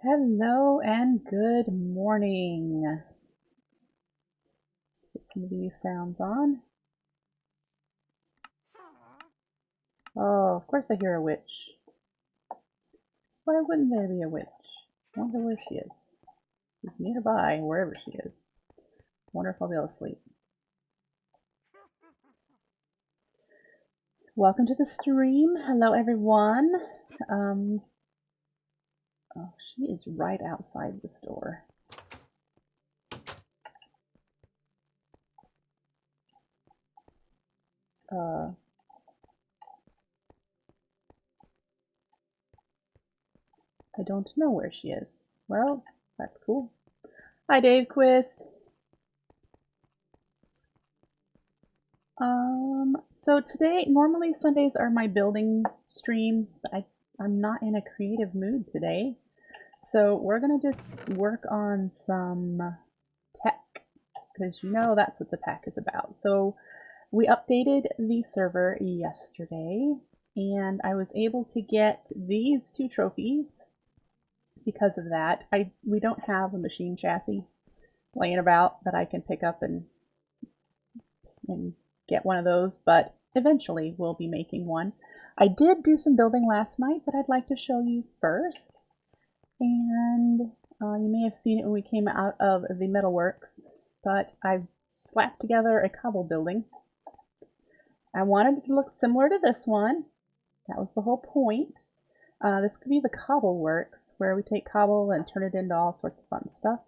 Hello and good morning. Let's get some of these sounds on. Oh, of course I hear a witch. Why wouldn't there be a witch? I wonder where she is. She's nearby, wherever she is. Wonder if I'll be able to sleep. Welcome to the stream. Hello, everyone. Oh, she is right outside this door. I don't know where she is. Well, that's cool. Hi, Dave Quist. So today, normally Sundays are my building streams, but I'm not in a creative mood today. So we're gonna just work on some tech, because you know that's what the pack is about. So we updated the server yesterday, and I was able to get these 2 trophies because of that. We don't have a machine chassis laying about that I can pick up and get one of those, but eventually we'll be making one. I did do some building last night that I'd like to show you first, and you may have seen it when we came out of the metalworks, but I've slapped together a cobble building. I wanted it to look similar to this one. That was the whole point. This could be the cobble works, where we take cobble and turn it into all sorts of fun stuff.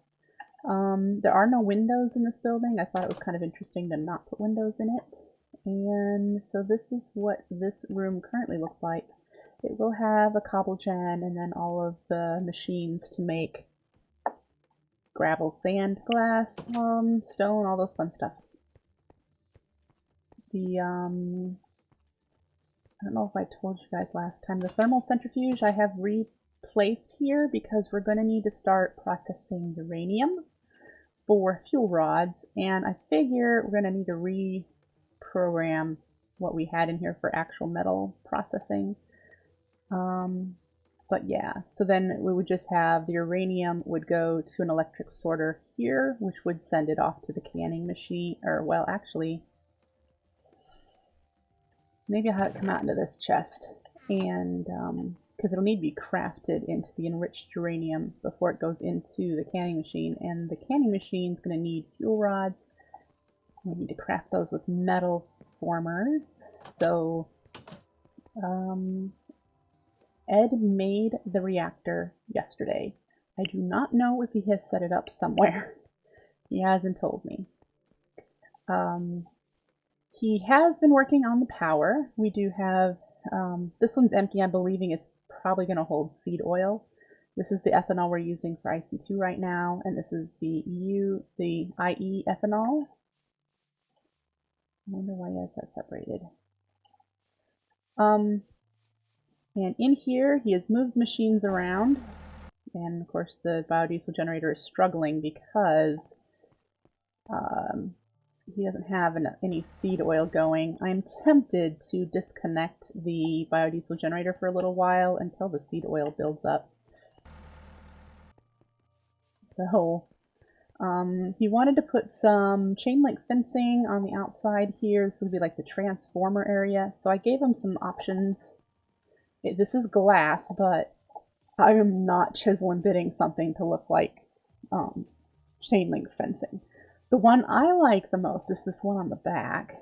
There are no windows in this building. I thought it was kind of interesting to not put windows in it. And so this is what this room currently looks like. It will have a cobble gen and then all of the machines to make gravel, sand, glass, stone, all those fun stuff. The, I don't know if I told you guys last time, the thermal centrifuge I have replaced here because we're going to need to start processing uranium for fuel rods, and I figure we're going to need to reprogram what we had in here for actual metal processing. But yeah, so then we would just have the uranium would go to an electric sorter here, which would send it off to the canning machine, or well, actually, maybe I'll have it come out into this chest, and because it'll need to be crafted into the enriched uranium before it goes into the canning machine, and the canning machine is going to need fuel rods. We need to craft those with metal formers. So Ed made the reactor yesterday. I do not know if he has set it up somewhere. He hasn't told me. He has been working on the power. We do have, this one's empty. I'm believing it's probably going to hold seed oil. This is the ethanol we're using for IC2 right now, and this is the IE ethanol. I wonder why he has that separated. And in here, he has moved machines around, and of course the biodiesel generator is struggling because he doesn't have any seed oil going. I'm tempted to disconnect the biodiesel generator for a little while until the seed oil builds up. So he wanted to put some chain link fencing on the outside here. This would be like the transformer area. So I gave him some options. This is glass, but I am not chisel and bitting something to look like chain link fencing. The one I like the most is this one on the back.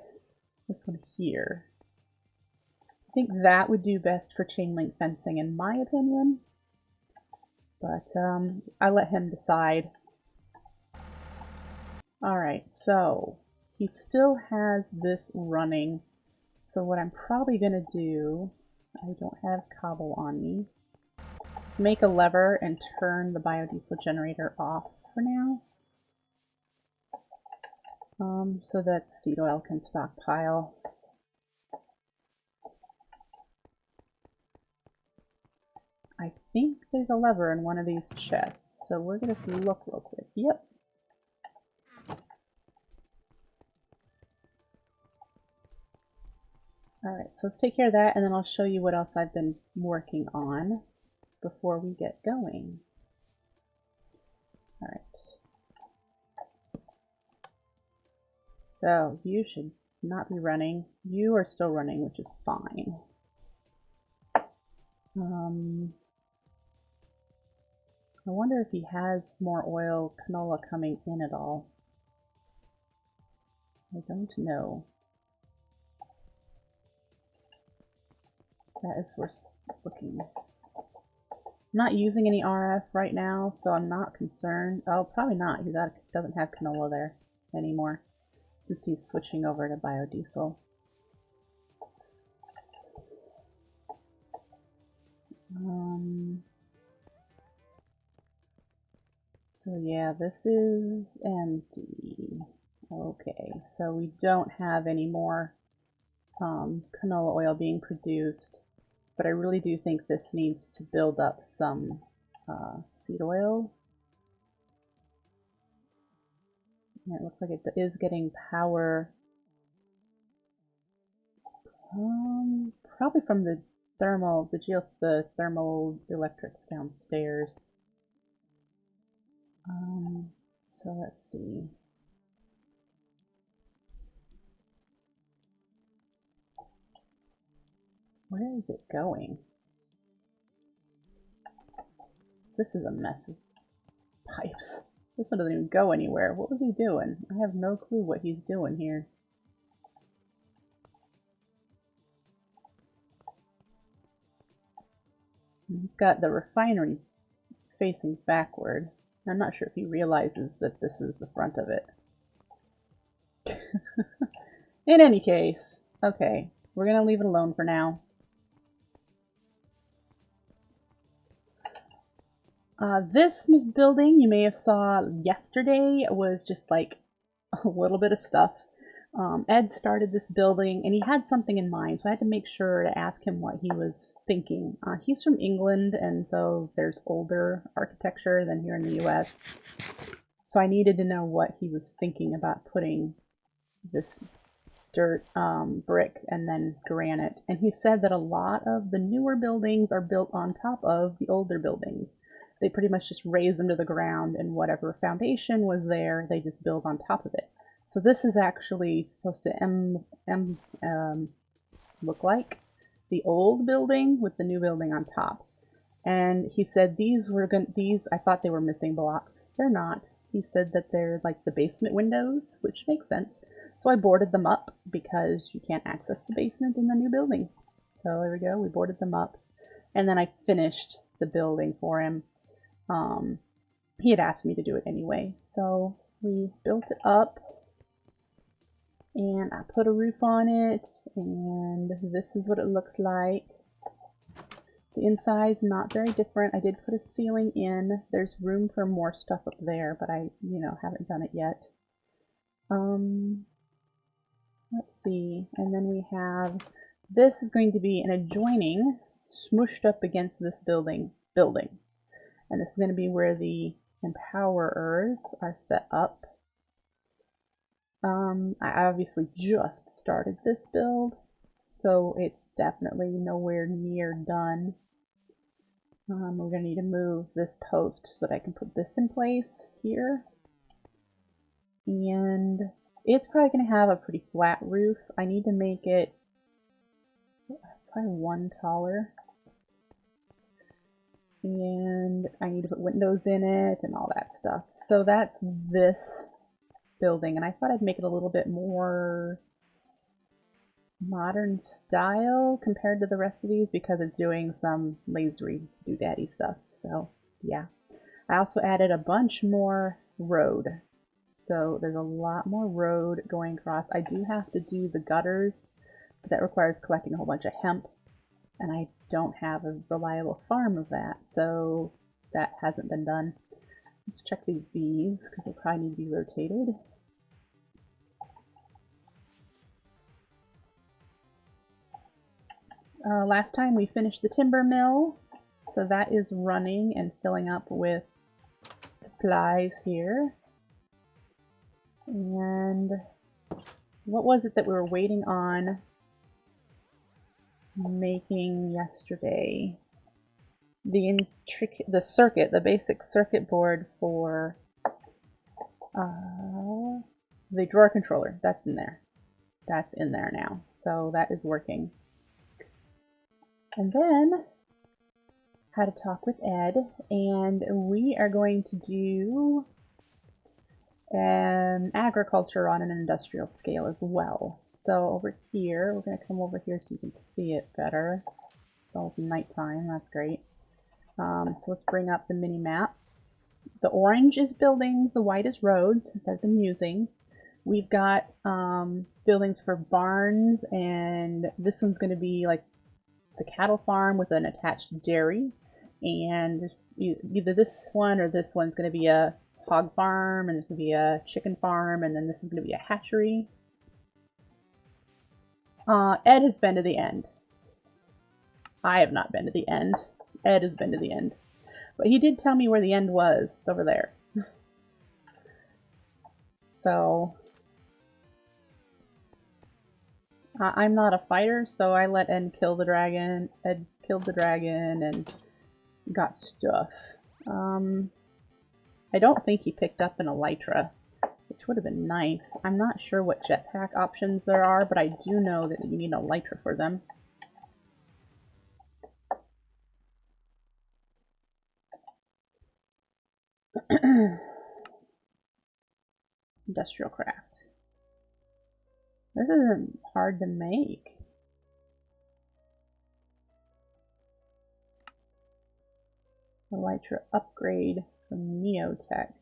This one here. I think that would do best for chain link fencing in my opinion. But I let him decide. Alright, so he still has this running. So what I'm probably going to do, I don't have cobble on me, is make a lever and turn the biodiesel generator off for now. So that the seed oil can stockpile. I think there's a lever in one of these chests, so we're going to look real quick. Yep. Alright, so let's take care of that, and then I'll show you what else I've been working on before we get going. right. So you should not be running. You are still running, which is fine. I wonder if he has more oil canola coming in at all. I don't know. That is worth looking. I'm not using any RF right now, so I'm not concerned. Oh, probably not. He doesn't have canola there anymore since he's switching over to biodiesel. So yeah, this is empty. Okay, so we don't have any more canola oil being produced, but I really do think this needs to build up some seed oil. And it looks like it is getting power, probably from the thermal electrics downstairs. So let's see. Where is it going? This is a mess of pipes. This one doesn't even go anywhere. What was he doing? I have no clue what he's doing here. He's got the refinery facing backward. I'm not sure if he realizes that this is the front of it. In any case, okay, we're gonna leave it alone for now. This building you may have saw yesterday was just like a little bit of stuff. Ed started this building and he had something in mind, so I had to make sure to ask him what he was thinking. He's from England, and so there's older architecture than here in the US. So I needed to know what he was thinking about putting this dirt, brick, and then granite. And he said that a lot of the newer buildings are built on top of the older buildings. They pretty much just raise them to the ground, and whatever foundation was there, they just build on top of it. So this is actually supposed to look like the old building with the new building on top. And he said I thought they were missing blocks. They're not. He said that they're like the basement windows, which makes sense. So I boarded them up because you can't access the basement in the new building. So there we go, we boarded them up. And then I finished the building for him. He had asked me to do it anyway. So we built it up. And I put a roof on it, and this is what it looks like. The inside's not very different. I did put a ceiling in. There's room for more stuff up there, but I, haven't done it yet. Let's see. And then we have, this is going to be an adjoining, smooshed up against this building. And this is going to be where the empowerers are set up. I obviously just started this build, so it's definitely nowhere near done. We're going to need to move this post so that I can put this in place here. And it's probably going to have a pretty flat roof. I need to make it probably one taller. And I need to put windows in it and all that stuff. So that's this building, and I thought I'd make it a little bit more modern style compared to the rest of these because it's doing some lasery doodaddy stuff. So yeah, I also added a bunch more road, so there's a lot more road going across. I do have to do the gutters, but that requires collecting a whole bunch of hemp, and I don't have a reliable farm of that, so that hasn't been done. Let's check these V's because they probably need to be rotated. Last time we finished the timber mill, so that is running and filling up with supplies here. And what was it that we were waiting on making yesterday? The basic circuit board for The drawer controller, that's in there. That's in there now, so that is working. And then had a talk with Ed, and we are going to do agriculture on an industrial scale as well. So over here, we're going to come over here so you can see it better. It's almost nighttime, that's great. So let's bring up the mini map. The orange is buildings, the white is roads, as I've been using. We've got buildings for barns, and this one's going to be like the cattle farm with an attached dairy. And either this one or this one's going to be a hog farm, and there's going to be a chicken farm, and then this is going to be a hatchery. Ed has been to the end. I have not been to the end. Ed has been to the end. But he did tell me where the end was. It's over there. So I'm not a fighter, so I let Ed kill the dragon. Ed killed the dragon and got stuff. I don't think he picked up an elytra, which would have been nice. I'm not sure what jetpack options there are, but I do know that you need an elytra for them. Industrial craft. This isn't hard to make. Elytra upgrade from Neotech.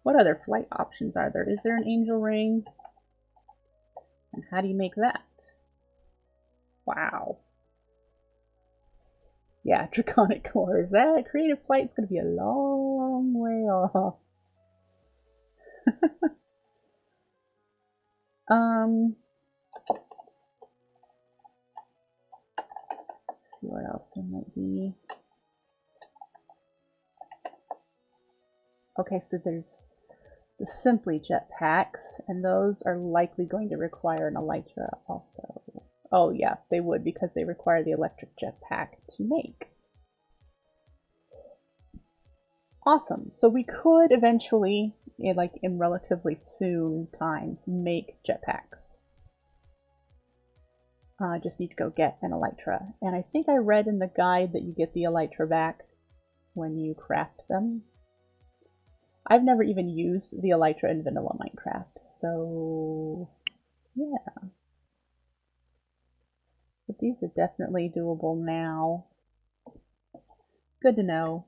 What other flight options are there? Is there an angel ring? And how do you make that? Wow. Yeah, draconic cores. That creative flight's going to be a long way off. Let's see what else there might be. Okay, so there's the Simply jetpacks, and those are likely going to require an elytra also. Oh yeah, they would, because they require the electric jetpack to make. Awesome. So we could eventually, in relatively soon times, make jetpacks. I just need to go get an elytra. And I think I read in the guide that you get the elytra back when you craft them. I've never even used the elytra in vanilla Minecraft, so yeah. But these are definitely doable now. Good to know.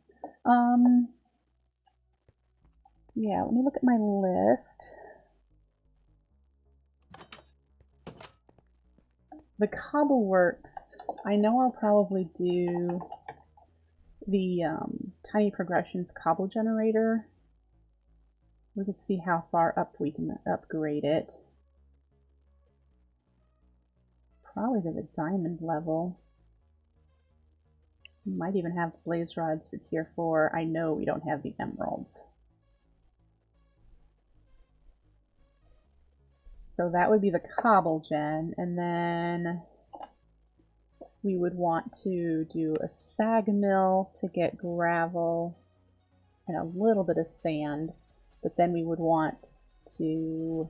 Yeah, let me look at my list. The Cobbleworks, I know I'll probably do the Tiny Progressions cobble generator. We can see how far up we can upgrade it. Probably to the diamond level. We might even have blaze rods for tier 4. I know we don't have the emeralds. So that would be the cobble gen, and then we would want to do a sag mill to get gravel and a little bit of sand, but then we would want to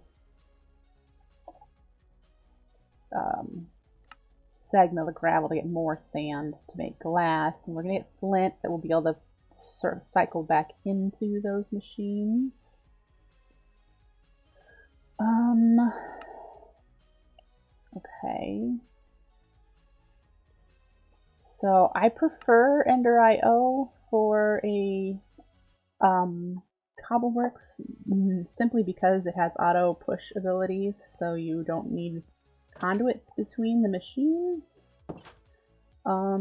sag mill the gravel to get more sand to make glass, and we're going to get flint that we'll be able to sort of cycle back into those machines. Okay. So I prefer Ender.io for a Cobbleworks simply because it has auto push abilities, so you don't need conduits between the machines. I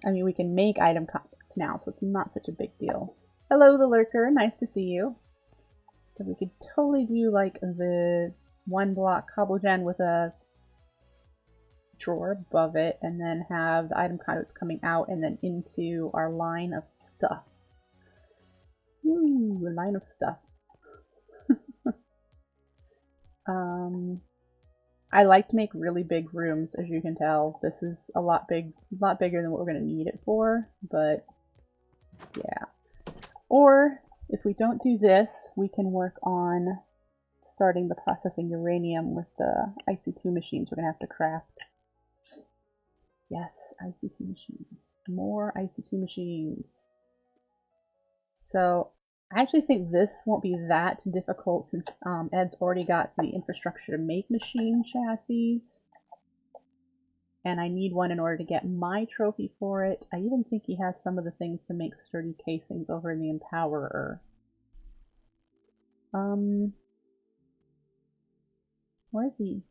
mean, we can make item conduits now, so it's not such a big deal. Hello, the lurker. Nice to see you. So we could totally do like the 1 block cobble gen with a drawer above it, and then have the item conduits coming out and then into our line of stuff. Ooh, a line of stuff. I like to make really big rooms, as you can tell. This is a lot bigger than what we're going to need it for, but yeah. Or If we don't do this, we can work on starting the processing uranium with the IC2 machines we're going to have to craft. Yes, IC2 machines. More IC2 machines. So I actually think this won't be that difficult since Ed's already got the infrastructure to make machine chassis. And I need one in order to get my trophy for it. I even think he has some of the things to make sturdy casings over in the Empowerer. Where's he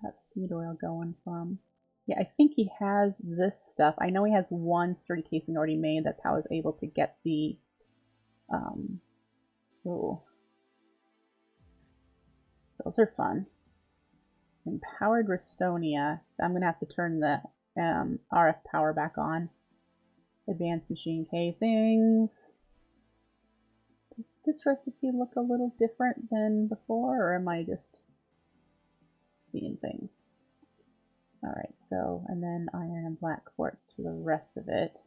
got seed oil going from? Yeah, I think he has this stuff. I know he has one sturdy casing already made. That's how I was able to get the oh, those are fun. Empowered Restonia. I'm gonna have to turn the RF power back on. Advanced machine casings. Does this recipe look a little different than before, or am I just seeing things? Alright, so, and then iron and black quartz for the rest of it.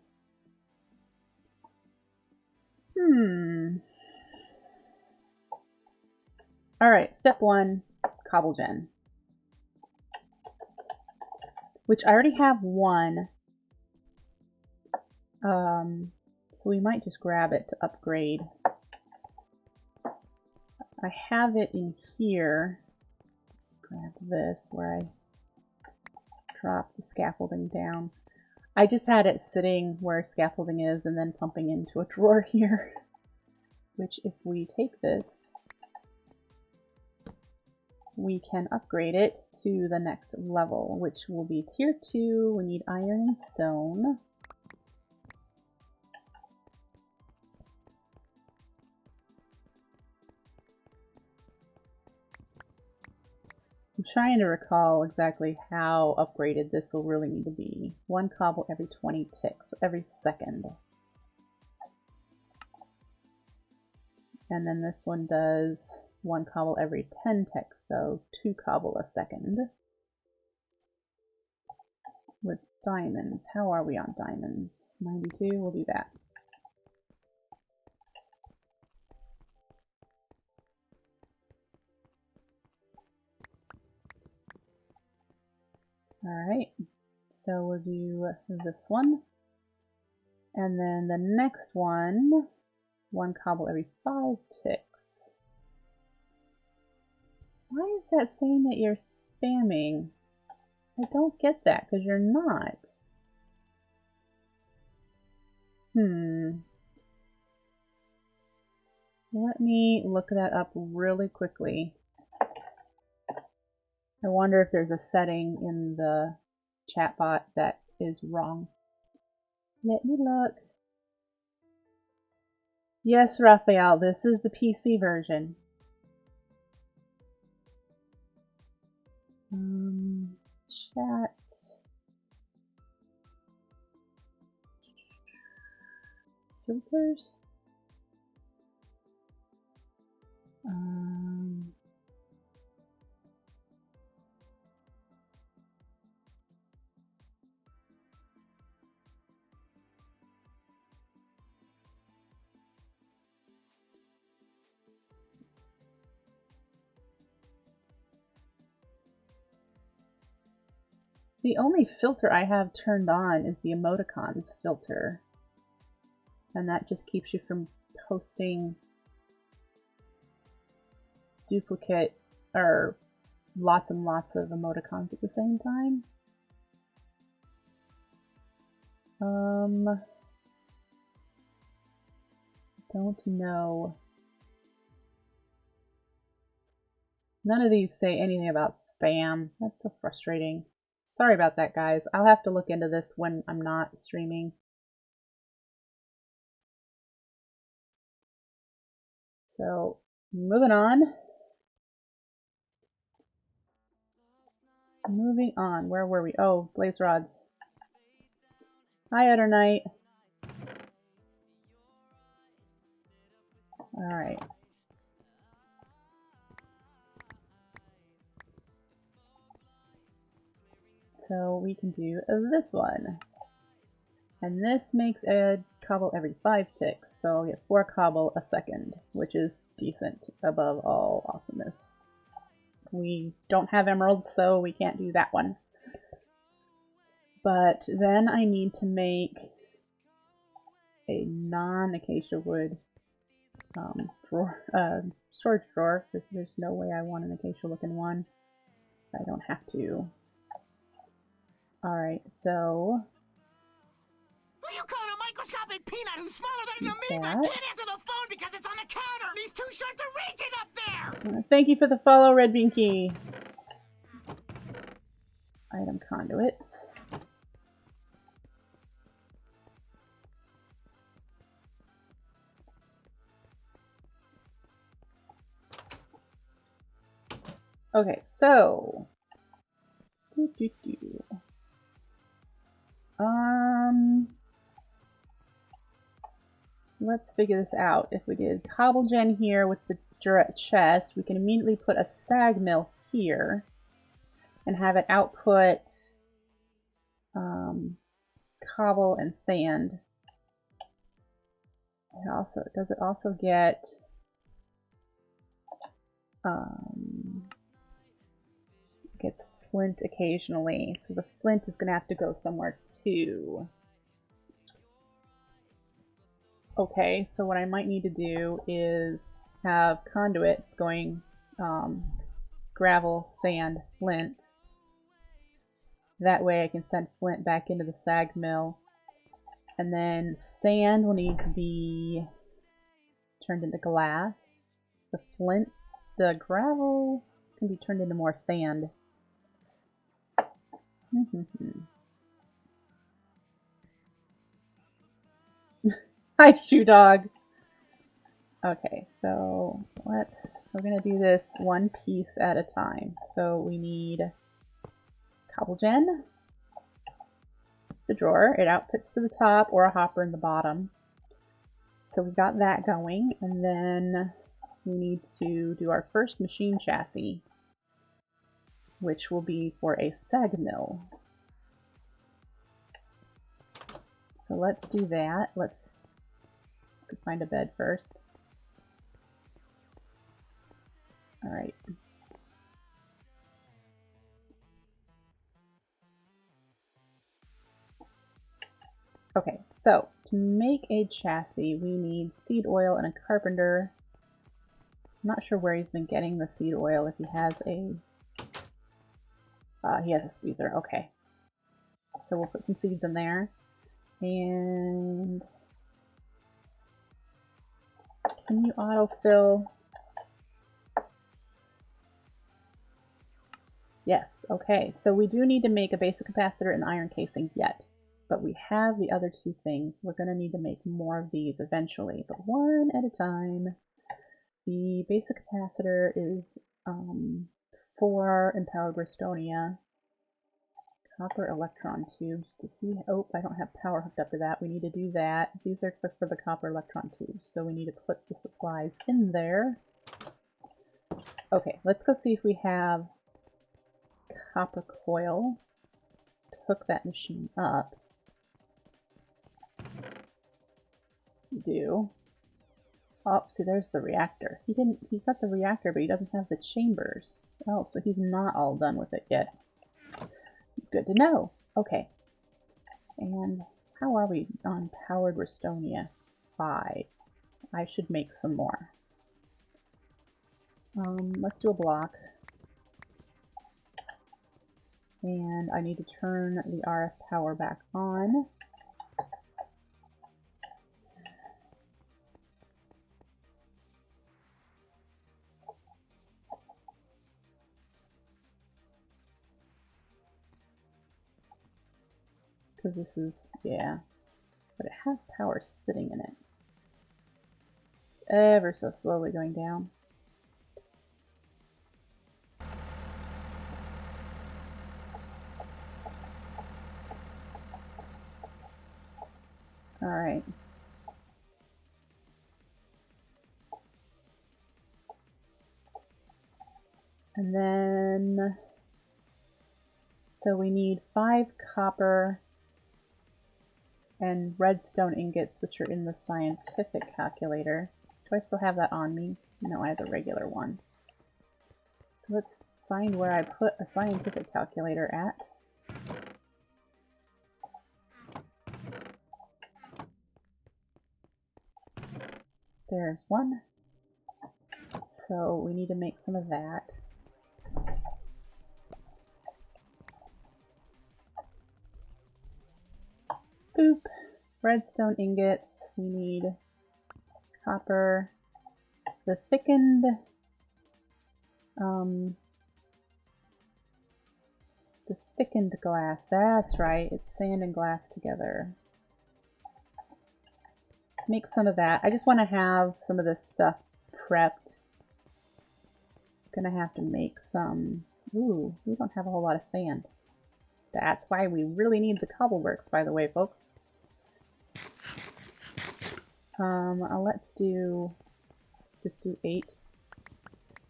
Alright, step 1, cobble gen. Which I already have one. So we might just grab it to upgrade. I have it in here. Let's grab this where I drop the scaffolding down. I just had it sitting where scaffolding is and then pumping into a drawer here. Which if we take this, we can upgrade it to the next level, which will be tier 2. We need iron and stone. I'm trying to recall exactly how upgraded this will really need to be. 1 cobble every 20 ticks, every second. And then this one does 1 cobble every 10 ticks, so 2 cobble a second. With diamonds, how are we on diamonds? 92, we'll do that. Alright, so we'll do this one. And then the next one, 1 cobble every 5 ticks. Why is that saying that you're spamming? I don't get that, because you're not. Let me look that up really quickly. I wonder if there's a setting in the chatbot that is wrong. Let me look. Yes, Raphael, this is the PC version. Chat. Filters. The only filter I have turned on is the emoticons filter. And that just keeps you from posting duplicate or lots and lots of emoticons at the same time. Don't know. None of these say anything about spam. That's so frustrating. Sorry about that, guys. I'll have to look into this when I'm not streaming. So, moving on. Moving on. Where were we? Oh, blaze rods. Hi, Utter Knight. Alright. So we can do this one. And this makes a cobble every 5 ticks, so I'll get 4 cobble a second, which is decent above all awesomeness. We don't have emeralds, so we can't do that one. But then I need to make a non-acacia wood storage drawer, because there's no way I want an acacia looking one. I don't have to. Alright, so... Who you calling a microscopic peanut who's smaller than an amoeba? I can't answer the phone because it's on the counter and he's too short to reach it up there! Thank you for the follow, Red Bean Key. Item conduits. Okay, so... Let's figure this out. If we did cobble gen here with the chest, we can immediately put a sag mill here and have it output cobble and sand. And also, does it also get gets flint occasionally, so the flint is gonna have to go somewhere too. Okay, so what I might need to do is have conduits going gravel, sand, flint. That way I can send flint back into the sag mill. And then sand will need to be turned into glass. The gravel can be turned into more sand. Hi, Shoe Dog. Okay, so we're gonna do this one piece at a time. So we need cobble gen, the drawer. It outputs to the top or a hopper in the bottom. So we got that going, and then we need to do our first machine chassis, which will be for a sag mill. So let's do that. Let's find a bed first. All right. Okay, so to make a chassis, we need seed oil and a carpenter. I'm not sure where he's been getting the seed oil. If he has a squeezer. Okay, so we'll put some seeds in there. And can you autofill? Yes, okay. So we do need to make a basic capacitor and iron casing yet, but we have the other two things. We're going to need to make more of these eventually, but one at a time. The basic capacitor is 4 empowered Bristonia. Copper electron tubes. Does he? Oh, I don't have power hooked up to that. We need to do that. These are for the copper electron tubes, so we need to put the supplies in there. Okay, let's go see if we have copper coil to hook that machine up. We do. Oh, see, there's the reactor. He's got the reactor, but he doesn't have the chambers. Oh, so he's not all done with it yet. Good to know. Okay. And how are we on powered Bristonia? 5. I should make some more. Let's do a block. And I need to turn the RF power back on. Because this is, yeah, but it has power sitting in it. It's ever so slowly going down. All right. And then, so we need 5 copper and redstone ingots, which are in the scientific calculator. Do I still have that on me? No, I have the regular one. So let's find where I put a scientific calculator at. There's one. So we need to make some of that. Boop. Redstone ingots. We need copper. The thickened glass. That's right. It's sand and glass together. Let's make some of that. I just want to have some of this stuff prepped. Gonna have to make some. Ooh, we don't have a whole lot of sand. That's why we really need the cobbleworks, by the way, folks. Let's just do 8.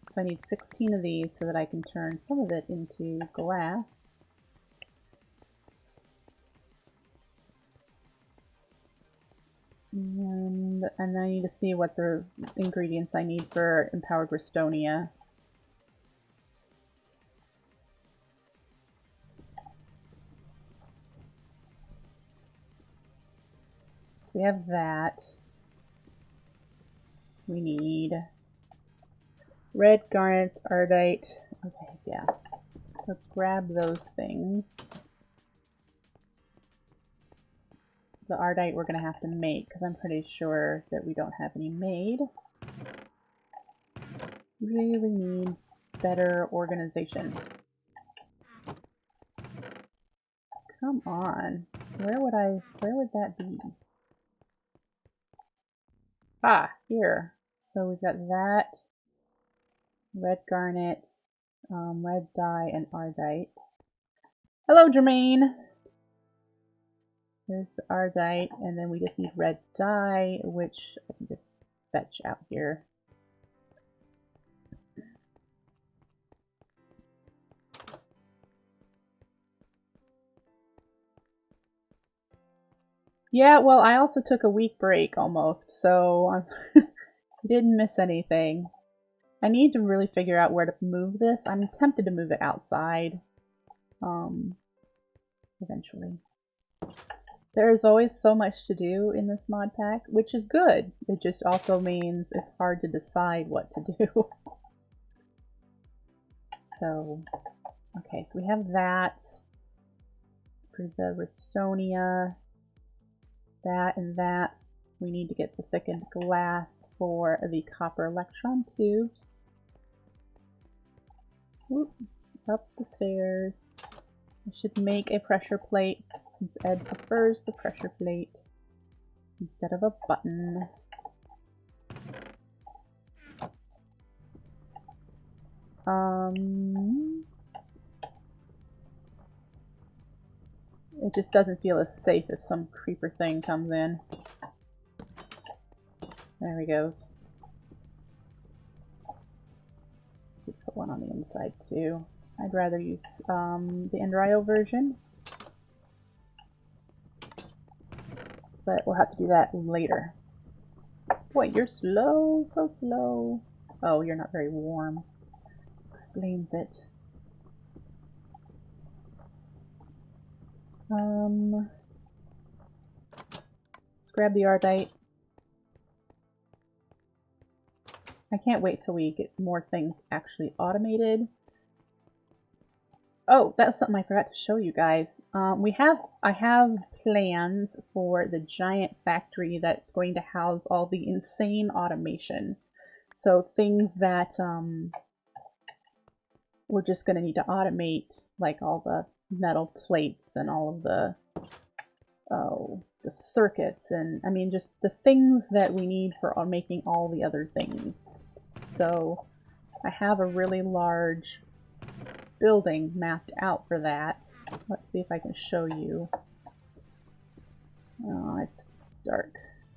So I need 16 of these so that I can turn some of it into glass. And then I need to see what the ingredients I need for empowered Restonia. So we have that. We need red garnets, ardite. Okay, yeah. Let's grab those things. The ardite we're going to have to make because I'm pretty sure that we don't have any made. Really need better organization. Come on. Where would that be? Ah, here. So we've got that, red garnet, red dye, and ardite. Hello, Jermaine! There's the ardite, and then we just need red dye, which I can just fetch out here. Yeah, well, I also took a week break almost, so I didn't miss anything. I need to really figure out where to move this. I'm tempted to move it outside, eventually. There's always so much to do in this mod pack, which is good. It just also means it's hard to decide what to do. So, okay, so we have that for the Restonia. That and that. We need to get the thickened glass for the copper electron tubes. Whoop, up the stairs. I should make a pressure plate since Ed prefers the pressure plate instead of a button. It just doesn't feel as safe if some creeper thing comes in. There he goes. Put one on the inside too. I'd rather use the Enrio version. But we'll have to do that later. Boy, you're slow, so slow. Oh, you're not very warm. Explains it. Let's grab the ardite. I can't wait till we get more things actually automated. Oh, that's something I forgot to show you guys. I have plans for the giant factory that's going to house all the insane automation. So things that we're just going to need to automate, like all the metal plates and all of the circuits, and I mean just the things that we need for making all the other things. So I have a really large building mapped out for that. Let's see if I can show you. Oh, it's dark.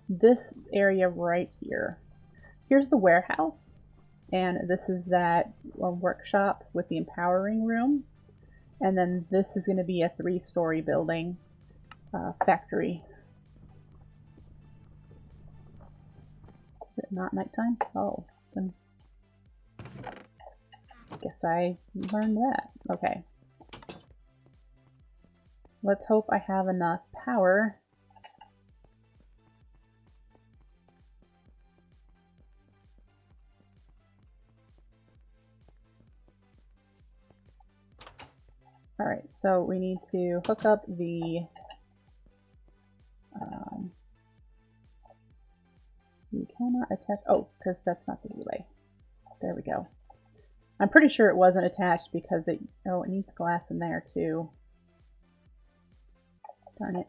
This area right here. Here's the warehouse, and this is that workshop with the empowering room. And then this is going to be a 3-story building, factory. not nighttime? Oh, then I guess I learned that. Okay. Let's hope I have enough power. Alright, so we need to hook up the you cannot attach, oh, because that's not the relay. There we go. I'm pretty sure it wasn't attached because it needs glass in there too. Darn it.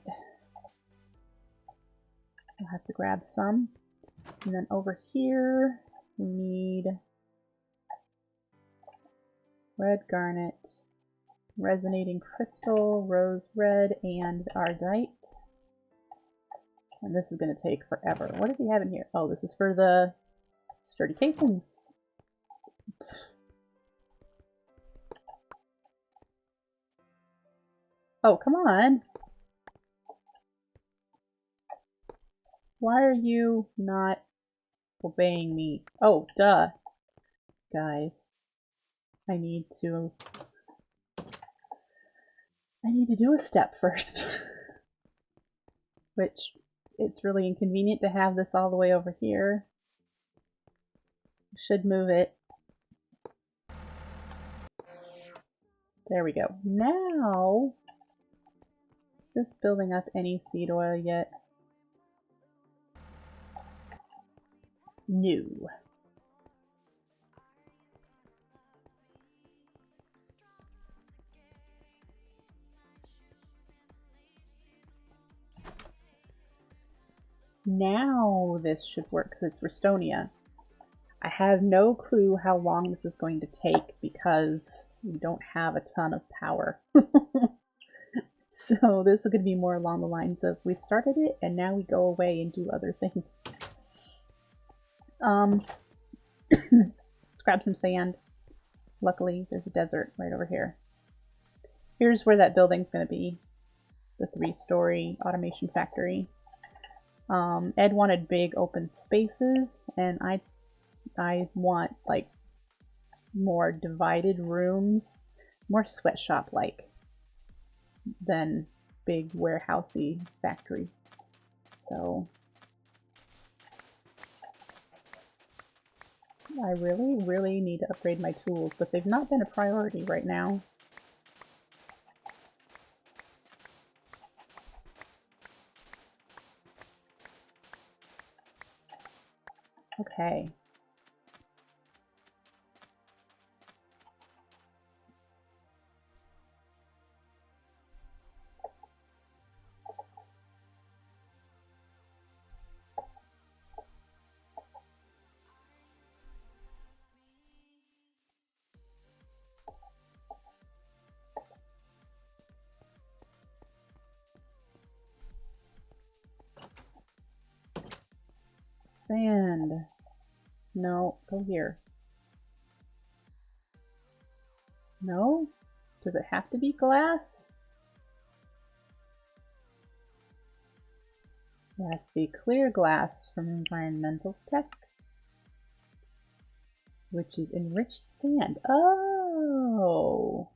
I'll have to grab some. And then over here we need red garnet, resonating crystal, rose red, and ardite. And this is going to take forever. What do we have in here? Oh, this is for the sturdy casings. Oh, come on. Why are you not obeying me? Oh, duh. Guys. I need to do a step first. Which, it's really inconvenient to have this all the way over here. Should move it. There we go. Now, is this building up any seed oil yet? No. Now this should work because it's Restonia. I have no clue how long this is going to take because we don't have a ton of power. So this is going to be more along the lines of we started it and now we go away and do other things. Let's grab some sand. Luckily there's a desert right over here. Here's where that building's going to be. The 3-story automation factory. Ed wanted big open spaces, and I want like more divided rooms, more sweatshop like than big warehousey factory. So I really need to upgrade my tools, but they've not been a priority right now. Okay. Sand. No, go here. No? Does it have to be glass? It has to be clear glass from environmental tech, which is enriched sand. Oh!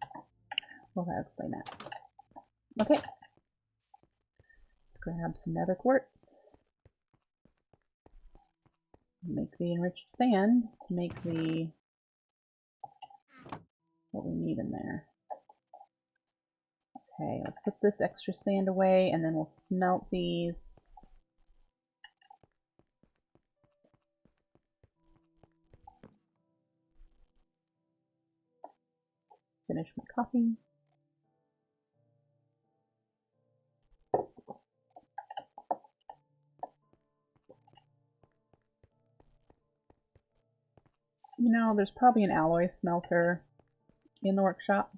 Well, that'll explain that. Okay. Let's grab some nether quartz. Make the enriched sand to make the what we need in there. Okay, let's put this extra sand away and then we'll smelt these. Finish my coffee. You know, there's probably an alloy smelter in the workshop.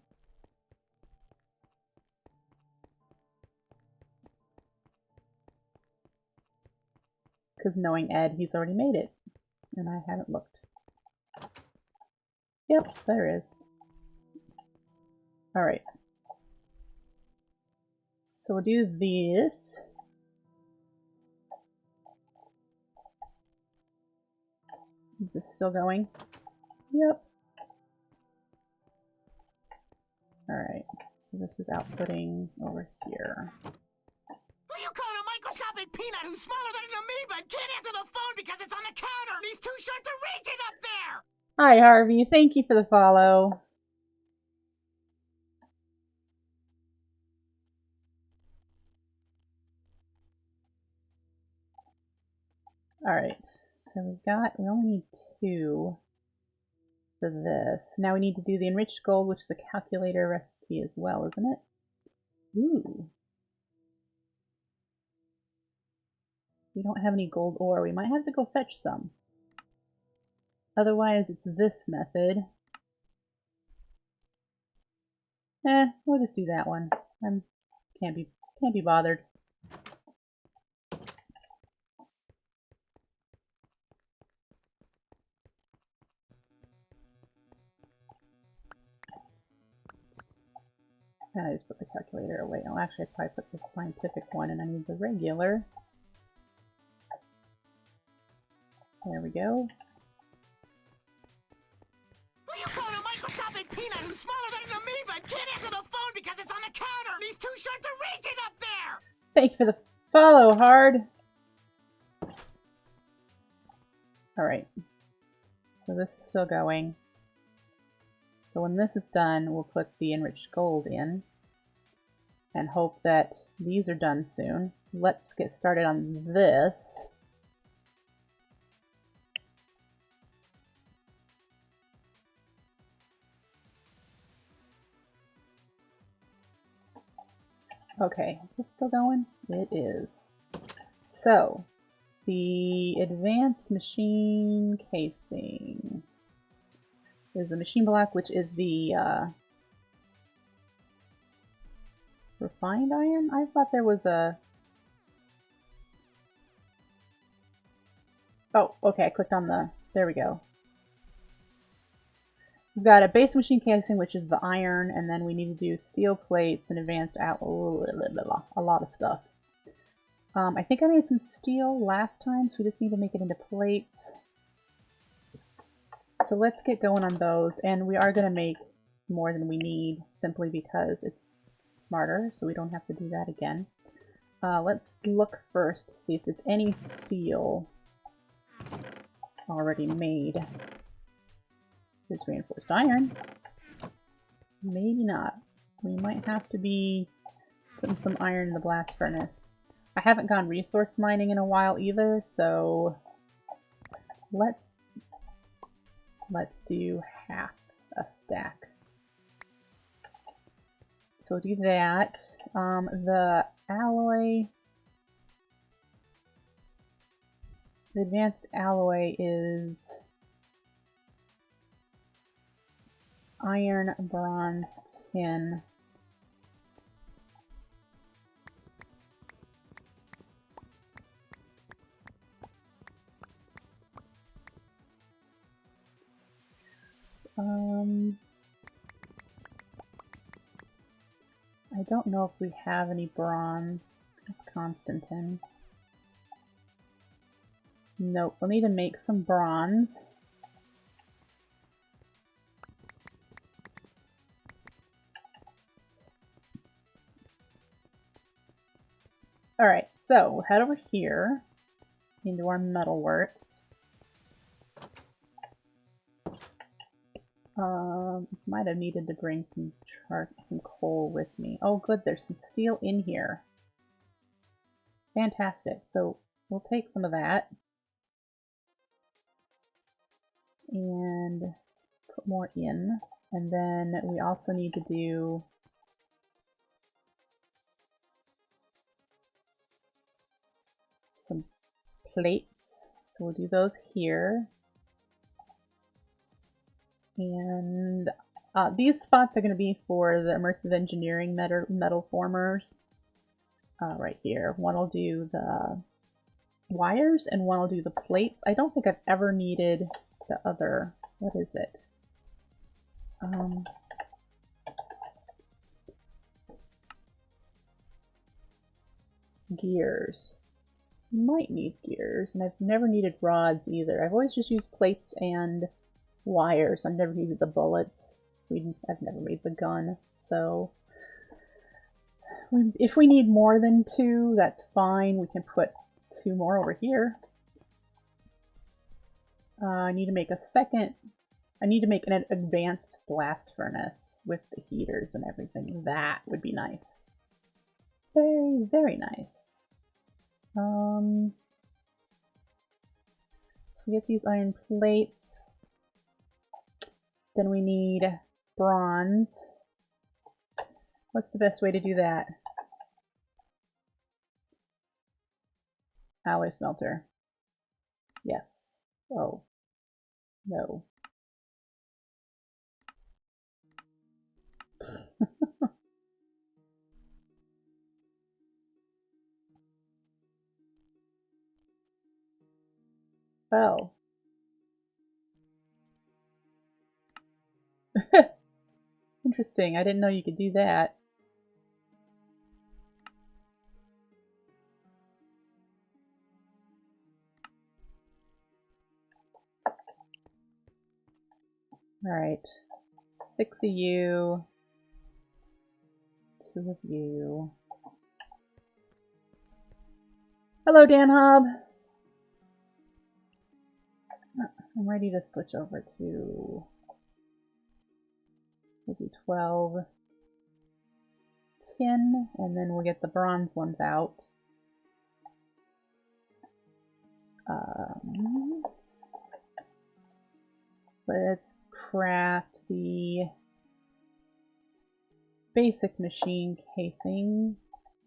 Because knowing Ed, he's already made it. And I haven't looked. Yep, there is. Alright. So we'll do this. Is this still going? Yep. Alright, so this is outputting over here. Who you calling a microscopic peanut who's smaller than an amoeba and can't answer the phone because it's on the counter and he's too short to reach it up there? Hi, Harvey. Thank you for the follow. Alright, so we only need 2 for this. Now we need to do the enriched gold, which is the calculator recipe as well, isn't it? Ooh. We don't have any gold ore. We might have to go fetch some. Otherwise, it's this method. We'll just do that one. Can't be bothered. I just put the calculator away. Oh, actually, I probably put the scientific one, and I need the regular. There we go. Who you calling a microscopic peanut who's smaller than an amoeba and can't answer the phone because it's on the counter and he's too short to reach it up there? Thank you for the follow, Hard. Alright. So this is still going. So when this is done, we'll put the enriched gold in and hope that these are done soon. Let's get started on this. Okay, is this still going? It is. So, the advanced machine casing is a machine block, which is the refined iron? I thought there was a... Oh, okay, I clicked on the... There we go. We've got a base machine casing, which is the iron, and then we need to do steel plates and advanced a lot of stuff. I think I made some steel last time, so we just need to make it into plates. So let's get going on those, and we are going to make more than we need simply because it's smarter, so we don't have to do that again. Let's look first to see if there's any steel already made. There's reinforced iron. Maybe not. We might have to be putting some iron in the blast furnace. I haven't gone resource mining in a while either, so let's do half a stack. So we'll do that. The alloy, the advanced alloy is iron, bronze, tin. I don't know if we have any bronze. That's Constantine. Nope, we'll need to make some bronze. Alright, so we'll head over here into our metalworks. Might have needed to bring some coal with me. Oh good, there's some steel in here. Fantastic. So we'll take some of that and put more in. And then we also need to do some plates. So we'll do those here. And these spots are going to be for the immersive engineering metal formers. Right here. One will do the wires and one will do the plates. I don't think I've ever needed the other. What is it? Gears. might need gears, and I've never needed rods either. I've always just used plates and wires. I've never needed the bullets. I've never made the gun, so if we need more than 2, that's fine. We can put 2 more over here. I need to make a second. I need to make an advanced blast furnace with the heaters and everything. That would be nice. Very, very nice. So we get these iron plates. Then we need bronze. What's the best way to do that? Alloy smelter. Yes. Oh. No. Oh. Interesting. I didn't know you could do that. Alright. 6 of you. 2 of you. Hello, Dan Hobb. I'm ready to switch over to... We'll do 12, 10, and then we'll get the bronze ones out. Let's craft the basic machine casing,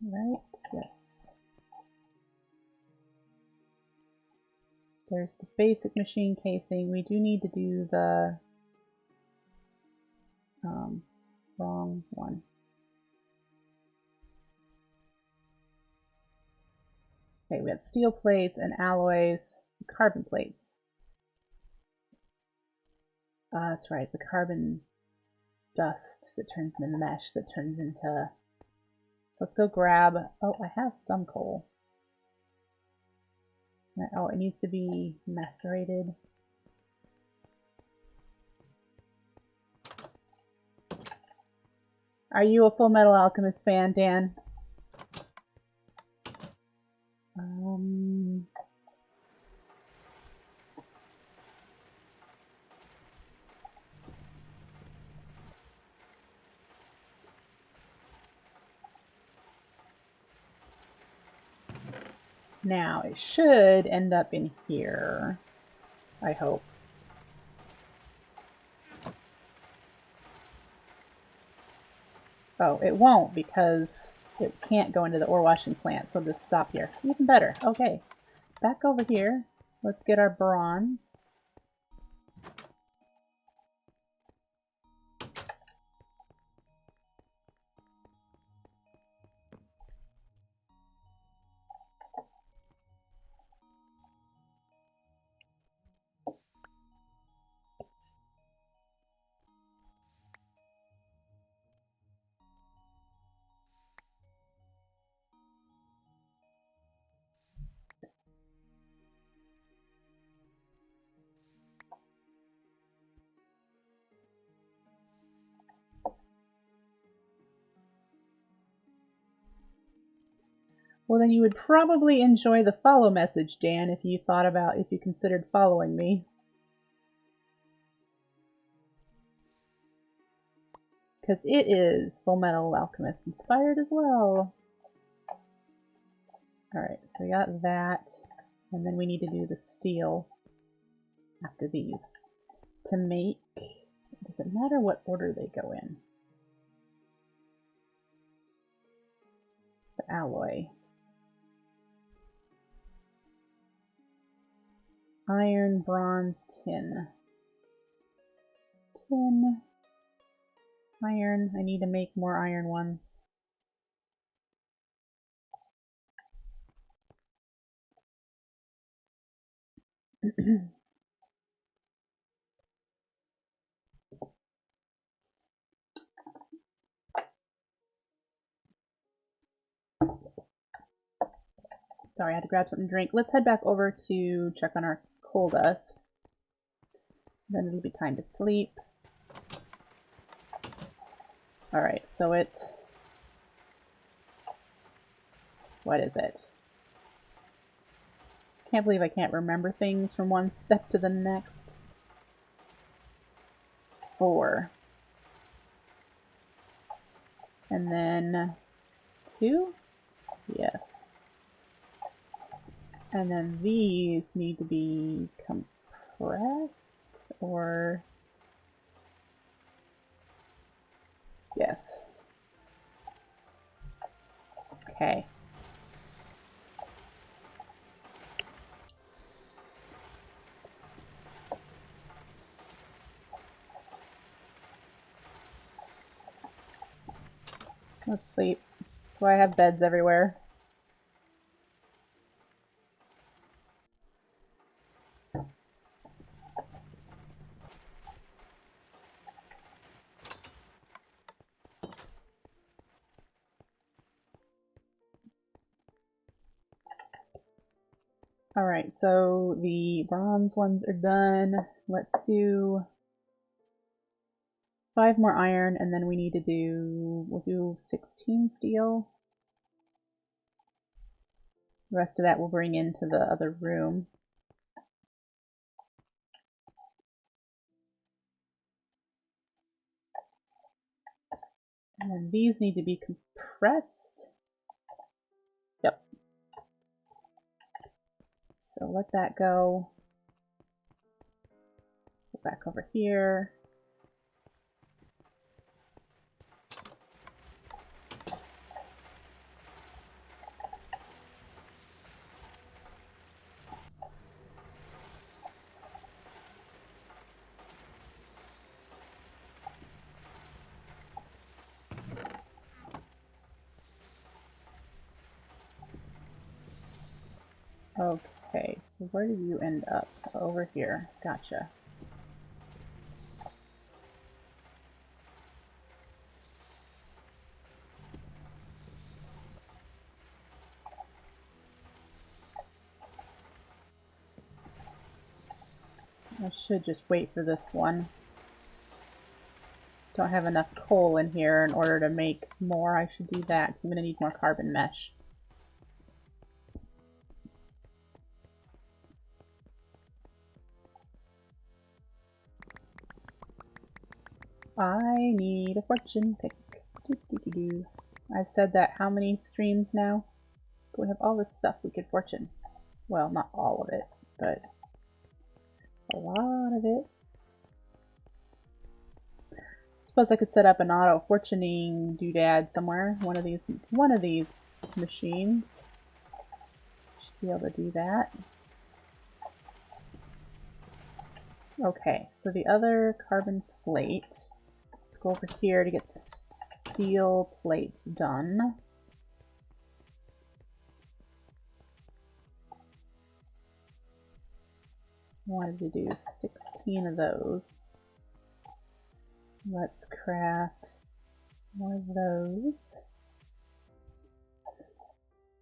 right? Yes. There's the basic machine casing. We do need to do the wrong one. Okay, we had steel plates and alloys, carbon plates. That's right, the carbon dust that turns into mesh that turns into... So let's go grab... Oh, I have some coal. Oh, it needs to be macerated. Are you a Full Metal Alchemist fan, Dan? Now, it should end up in here, I hope. Oh, it won't because it can't go into the ore washing plant, so just stop here. Even better. Okay, back over here. Let's get our bronze. Well, then you would probably enjoy the follow message, Dan, if you considered following me. Because it is Full Metal Alchemist inspired as well. Alright, so we got that. And then we need to do the steel after these. To make... Does it matter what order they go in? The alloy. Iron, bronze, tin. Tin. Iron. I need to make more iron ones. Sorry, I had to grab something to drink. Let's head back over to check on our coal dust. Then it'll be time to sleep. Alright, so it's... What is it? Can't believe I can't remember things from one step to the next. 4. And then 2? Yes. And then these need to be compressed, or... Yes. Okay. Let's sleep. That's why I have beds everywhere. Alright, so the bronze ones are done. Let's do 5 more iron, and then we need to do, we'll do 16 steel. The rest of that we'll bring into the other room. And then these need to be compressed. Yep. So let that go. Go back over here. Okay, so where did you end up? Over here. Gotcha. I should just wait for this one. Don't have enough coal in here in order to make more. I should do that. I'm going to need more carbon mesh. I need a fortune pick. I've said that how many streams now? But we have all this stuff we could fortune. Well, not all of it, but a lot of it. Suppose I could set up an auto fortuning doodad somewhere. One of these machines should be able to do that. Okay, so the other carbon plate. Let's go over here to get the steel plates done. Wanted to do 16 of those. Let's craft more of those.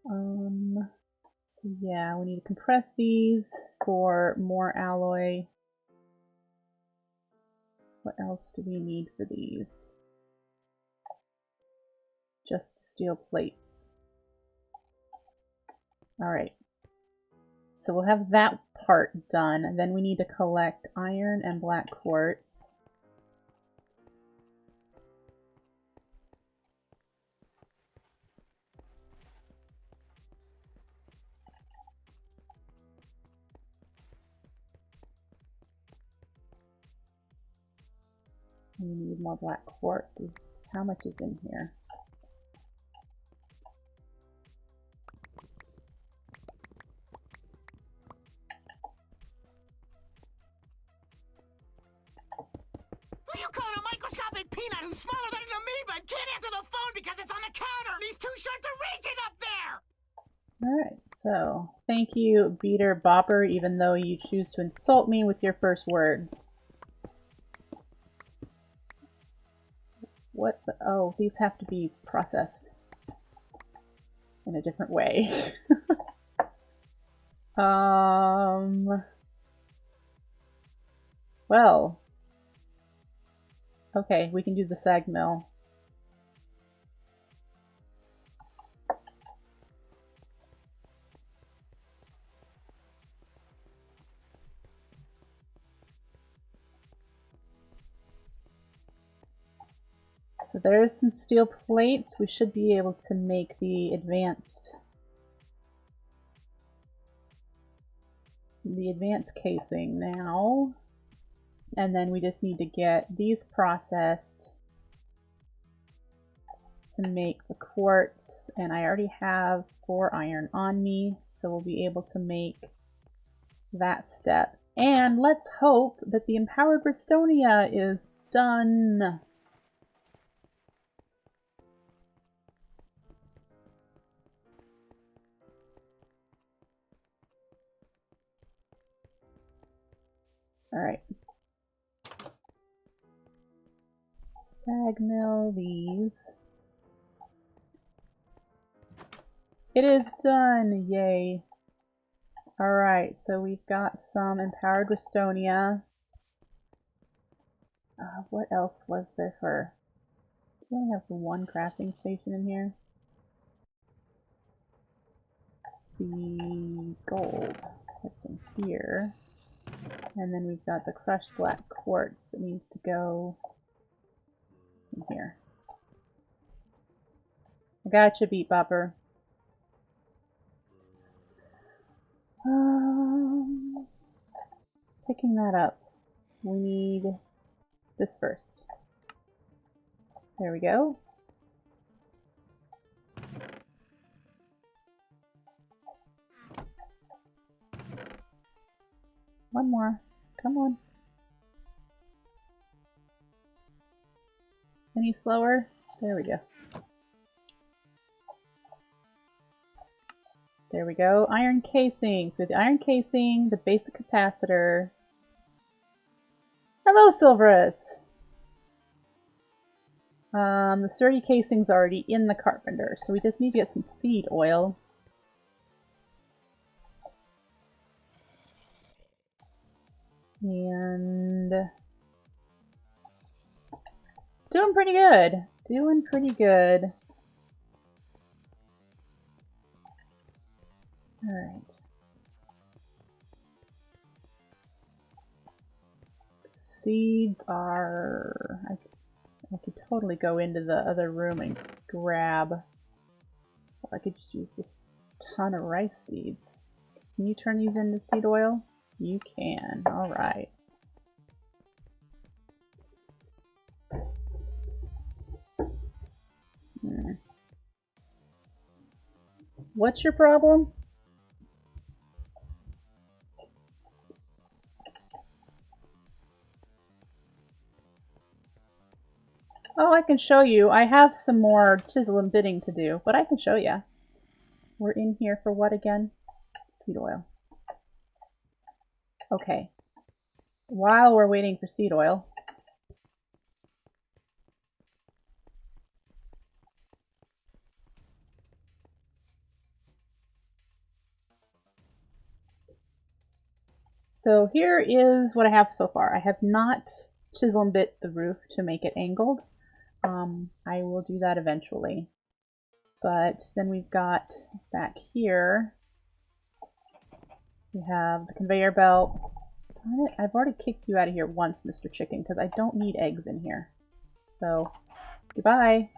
So yeah, we need to compress these for more alloy. What else do we need for these? Just the steel plates. Alright. So we'll have that part done, and then we need to collect iron and black quartz. We need more black quartz. How much is in here? Who you calling a microscopic peanut who's smaller than an amoeba and can't answer the phone because it's on the counter and he's too short to reach it up there? Alright, so thank you, Beater Bopper, even though you choose to insult me with your first words. What the? Oh, these have to be processed in a different way. Well. Okay, we can do the sag mill. So there's some steel plates. We should be able to make the advanced casing now. And then we just need to get these processed to make the quartz. And I already have 4 iron on me, so we'll be able to make that step. And let's hope that the empowered Bristonia is done. All right. Sag mill these. It is done! Yay. Alright, so we've got some empowered Bristonia. What else was there for... Do we only have the one crafting station in here? The gold. That's in here. And then we've got the crushed black quartz that needs to go in here. I gotcha, Beat Bopper. Picking that up. We need this first. There we go. One more. Come on. Any slower? There we go. There we go. Iron casings. With the iron casing, the basic capacitor. Hello, Silverus! The sturdy casing's already in the carpenter, so we just need to get some seed oil. And... doing pretty good. Doing pretty good. Alright. Seeds are... I could totally go into the other room and grab... Or I could just use this ton of rice seeds. Can you turn these into seed oil? You can. Alright. What's your problem? Oh, I can show you. I have some more chisel and bitting to do, but I can show you. We're in here for what again? Seed oil. Okay. While we're waiting for seed oil, so here is what I have so far. I have not chisel and bit the roof to make it angled. I will do that eventually. But then we've got back here, we have the conveyor belt. Darn it, I've already kicked you out of here once, Mr. Chicken, because I don't need eggs in here. So, goodbye.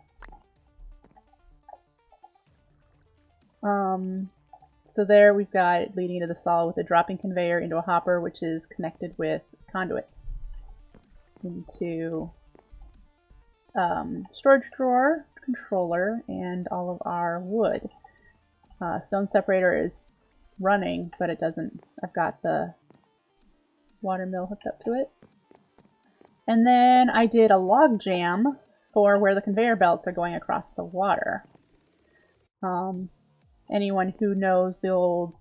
So there we've got it leading into the saw with a dropping conveyor into a hopper, which is connected with conduits into storage drawer, controller, and all of our wood. Stone separator is running, but it doesn't... I've got the water mill hooked up to it. And then I did a log jam for where the conveyor belts are going across the water. Anyone who knows the old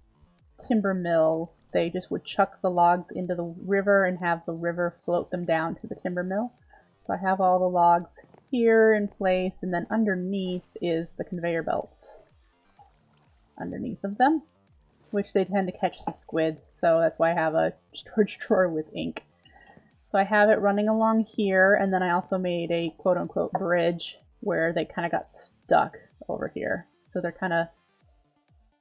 timber mills, they just would chuck the logs into the river and have the river float them down to the timber mill. So I have all the logs here in place, and then underneath is the conveyor belts. Underneath of them. which they tend to catch some squids, so that's why I have a storage drawer with ink. So I have it running along here, and then I also made a quote-unquote bridge where they kind of got stuck over here. So they're kind of,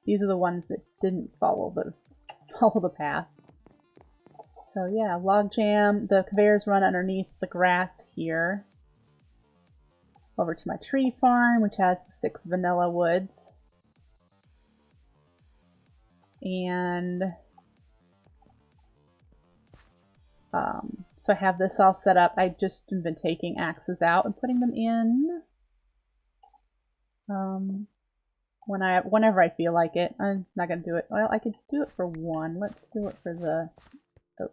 these are the ones that didn't follow the path. So yeah, logjam. The conveyors run underneath the grass here. Over to my tree farm, which has the 6 vanilla woods. And so I have this all set up. I've just been taking axes out and putting them in whenever I feel like it. I'm not going to do it. Well, I could do it for one. Let's do it for the oak.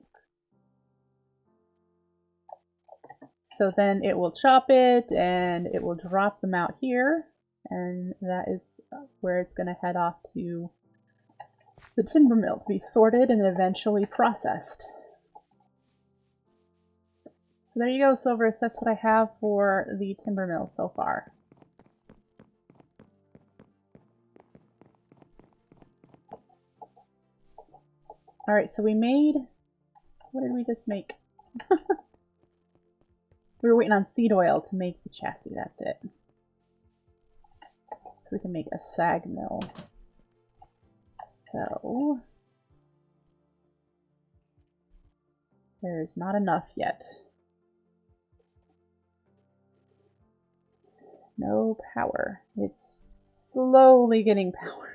So then it will chop it and it will drop them out here. And that is where it's going to head off to the timber mill to be sorted and eventually processed. So there you go, Silvers. That's what I have for the timber mill so far. Alright, so we made... What did we just make? We were waiting on seed oil to make the chassis, that's it. So we can make a sag mill. So... there's not enough yet. No power. It's slowly getting power.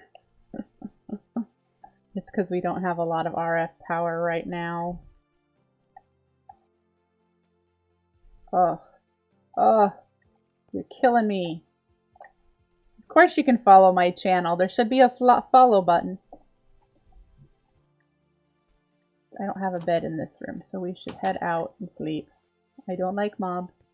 It's because we don't have a lot of RF power right now. Oh. Oh. You're killing me. Of course you can follow my channel. There should be a follow button. I don't have a bed in this room, so we should head out and sleep. I don't like mobs.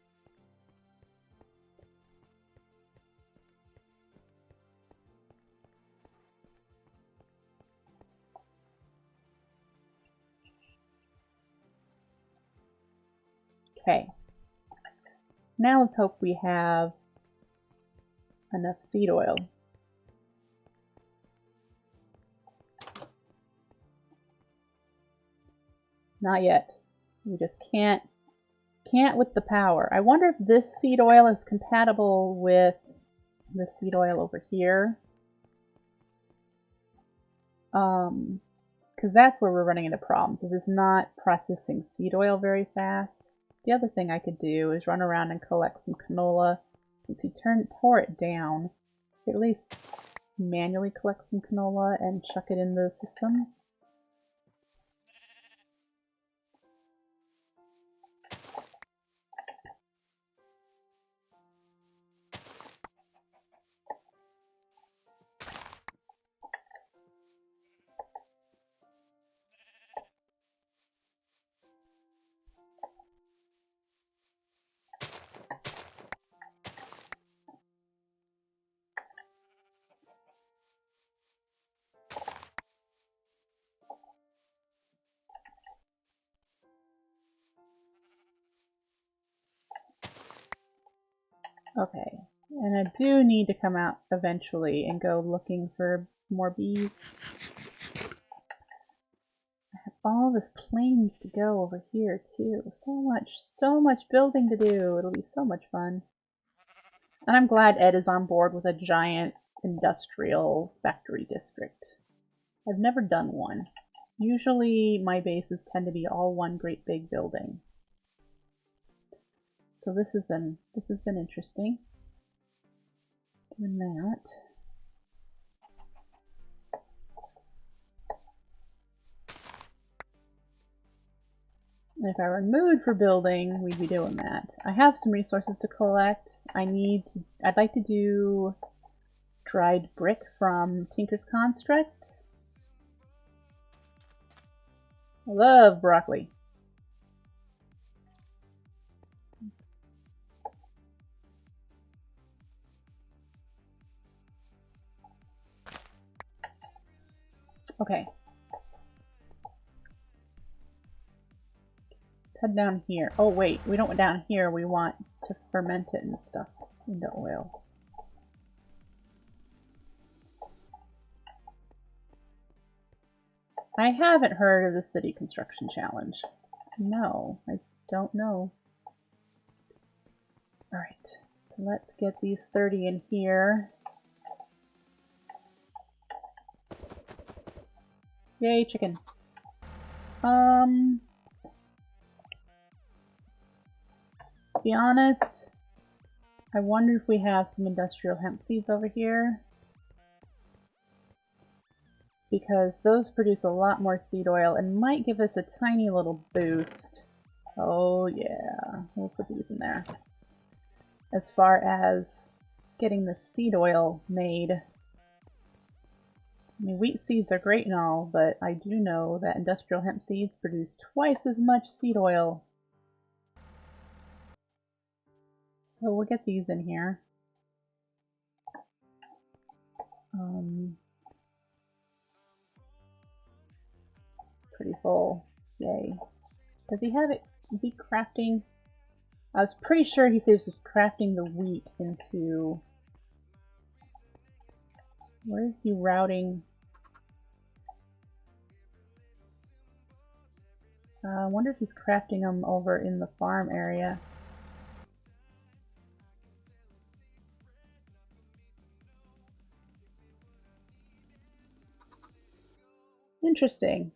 Okay. Now let's hope we have enough seed oil. Not yet. We just can't with the power. I wonder if this seed oil is compatible with the seed oil over here. Because that's where we're running into problems, is it's not processing seed oil very fast. The other thing I could do is run around and collect some canola. Since he tore it down, at least manually collect some canola and chuck it in the system. Okay, and I do need to come out eventually and go looking for more bees. I have all this plains to go over here too. So much building to do. It'll be so much fun. And I'm glad Ed is on board with a giant industrial factory district. I've never done one. Usually my bases tend to be all one great big building. So this has been interesting. Doing that. If I were in mood for building, we'd be doing that. I have some resources to collect. I'd like to do dried brick from Tinker's Construct. I love broccoli. Okay. Let's head down here. Oh wait, we don't want down here. We want to ferment it and stuff into oil. I haven't heard of the city construction challenge. No, I don't know. Alright, so let's get these 30 in here. Yay, chicken. Be honest, I wonder if we have some industrial hemp seeds over here. Because those produce a lot more seed oil and might give us a tiny little boost. Oh yeah, we'll put these in there. As far as getting the seed oil made. I mean, wheat seeds are great and all, but I do know that industrial hemp seeds produce twice as much seed oil. So we'll get these in here. Pretty full. Yay. Does he have it? Is he crafting? I was pretty sure he said he was just crafting the wheat into... Where is he routing? I wonder if he's crafting them over in the farm area. Interesting.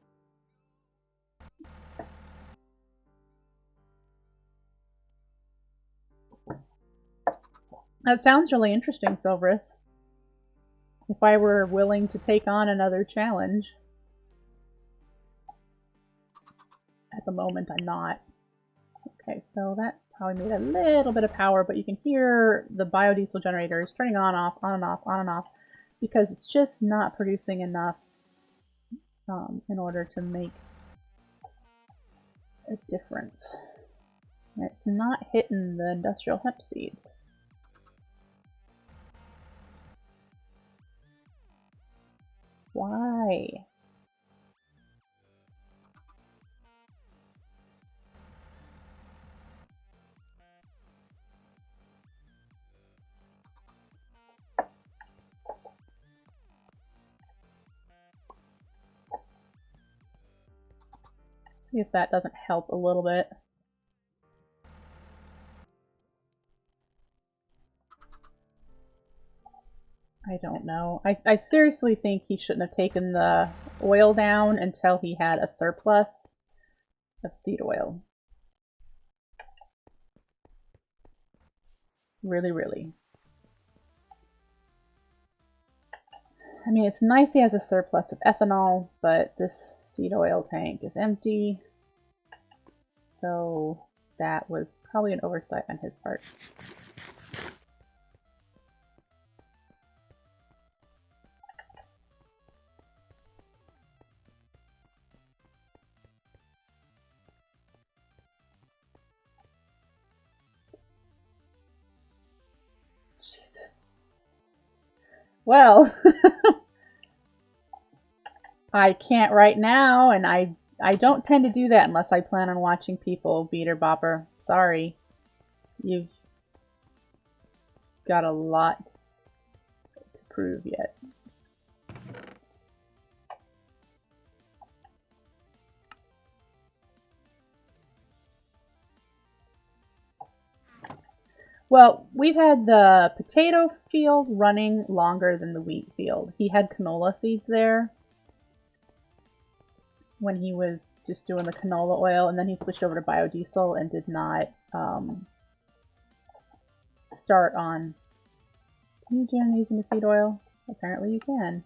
That sounds really interesting, Silverus. If I were willing to take on another challenge. At the moment, I'm not. Okay, so that probably made a little bit of power, but you can hear the biodiesel generator is turning on, off, on and off, on and off, because it's just not producing enough in order to make a difference. It's not hitting the industrial hemp seeds. Why? See if that doesn't help a little bit. I don't know. I seriously think he shouldn't have taken the oil down until he had a surplus of seed oil. Really, really. I mean, it's nice he has a surplus of ethanol, but this seed oil tank is empty. So that was probably an oversight on his part. Jesus. Well, I can't right now, and I don't tend to do that unless I plan on watching people, Beater Bopper. Sorry. You've got a lot to prove yet. Well, we've had the potato field running longer than the wheat field. He had canola seeds there when he was just doing the canola oil, and then he switched over to biodiesel and did not start on... Can you jam these into seed oil? Apparently you can.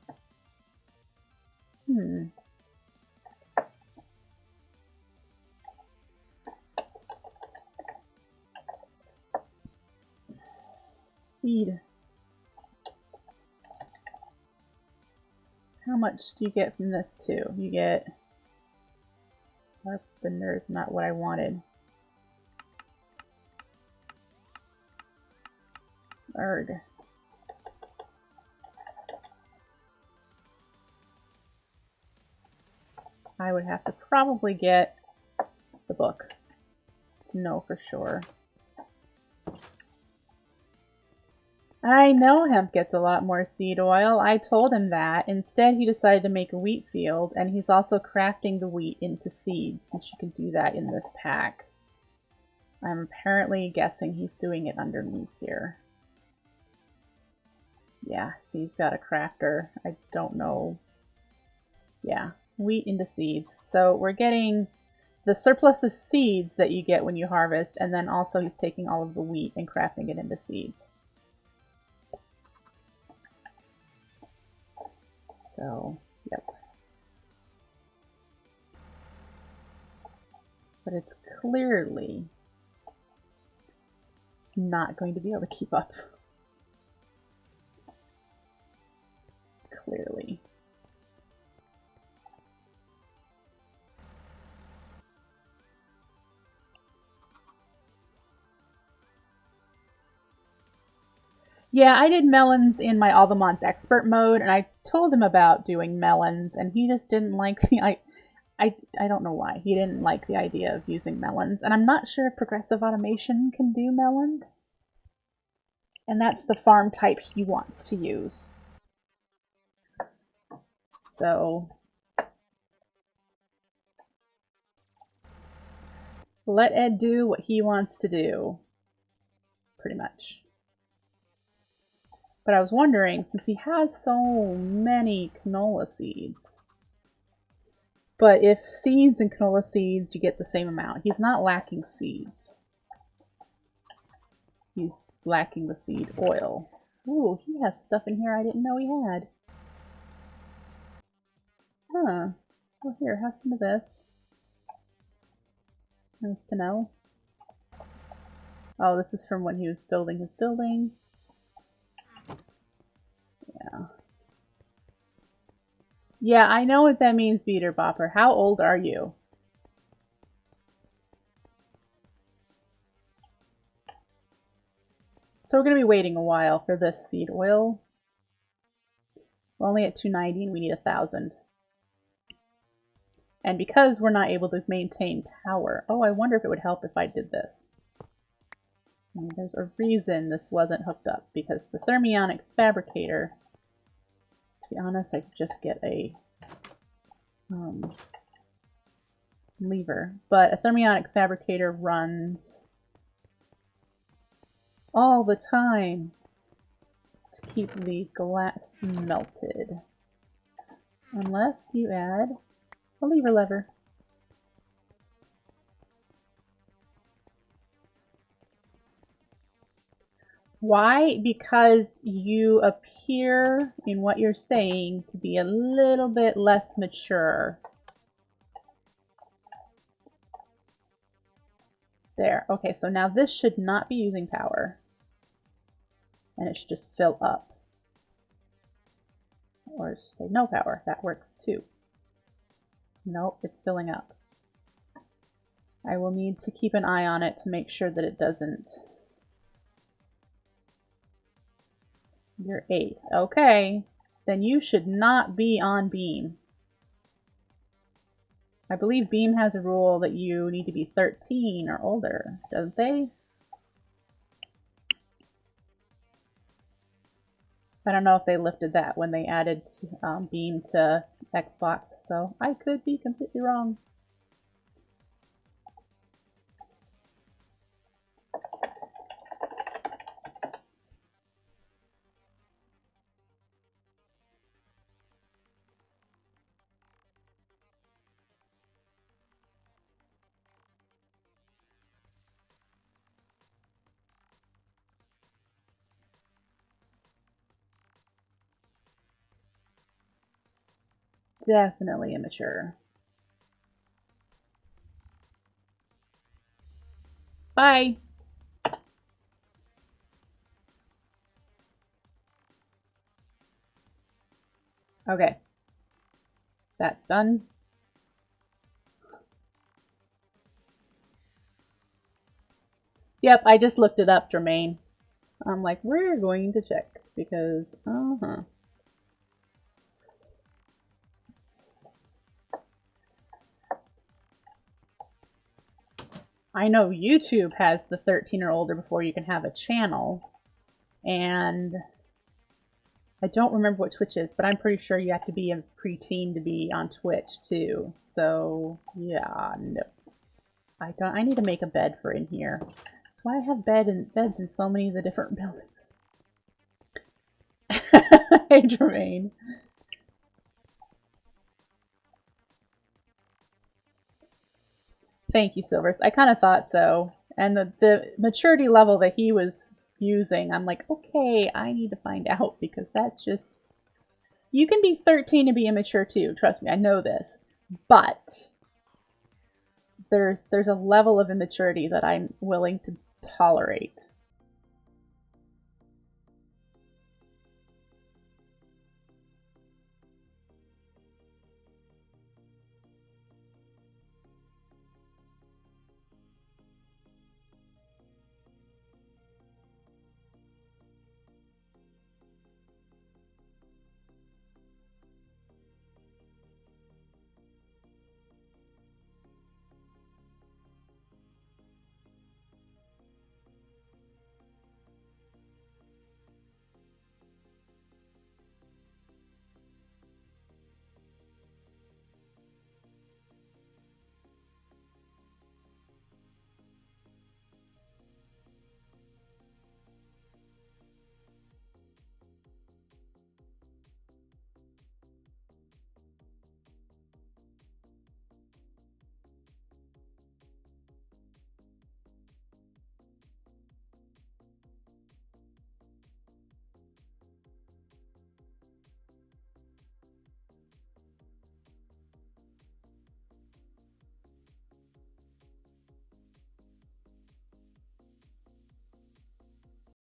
Seed. How much do you get from this too? You get... Carpenter is not what I wanted. Erg. I would have to probably get the book to know for sure. I know hemp gets a lot more seed oil. I told him that. Instead, he decided to make a wheat field, and he's also crafting the wheat into seeds, since you can do that in this pack. I'm apparently guessing he's doing it underneath here. Yeah, see, he's got a crafter. I don't know. Yeah, wheat into seeds. So we're getting the surplus of seeds that you get when you harvest, and then also he's taking all of the wheat and crafting it into seeds. So, yep. But it's clearly not going to be able to keep up. Clearly. Yeah, I did melons in my All the Mods expert mode, and I told him about doing melons, and he just didn't like the I don't know why. He didn't like the idea of using melons, and I'm not sure if progressive automation can do melons. And that's the farm type he wants to use. So let Ed do what he wants to do, pretty much. But I was wondering, since he has so many canola seeds, but if seeds and canola seeds, you get the same amount. He's not lacking seeds. He's lacking the seed oil. Ooh, he has stuff in here I didn't know he had. Huh. Well, here, have some of this. Nice to know. Oh, this is from when he was building his building. Yeah. Yeah, I know what that means, Beater Bopper. How old are you? So we're going to be waiting a while for this seed oil. We're only at 290 and we need 1,000. And because we're not able to maintain power... Oh, I wonder if it would help if I did this. And there's a reason this wasn't hooked up, because the thermionic fabricator... To be honest, I could just get a lever. But a thermionic fabricator runs all the time to keep the glass melted. Unless you add a lever. Why? Because you appear in what you're saying to be a little bit less mature. There. Okay, so now this should not be using power. And it should just fill up. Or just say no power. That works too. Nope, it's filling up. I will need to keep an eye on it to make sure that it doesn't. You're 8. Okay. Then you should not be on Beam. I believe Beam has a rule that you need to be 13 or older, doesn't they? I don't know if they lifted that when they added Beam to Xbox, so I could be completely wrong. Definitely immature. Bye! Okay. That's done. Yep, I just looked it up, Jermaine. I'm like, we're going to check, because, I know YouTube has the 13 or older before you can have a channel. And I don't remember what Twitch is, but I'm pretty sure you have to be a preteen to be on Twitch too. So yeah, no. I need to make a bed for in here. That's why I have beds in so many of the different buildings. Hey, Jermaine. Thank you, Silvers. I kind of thought so. And the maturity level that he was using, I'm like, okay, I need to find out, because that's just... You can be 13 and be immature too, trust me, I know this. But there's a level of immaturity that I'm willing to tolerate.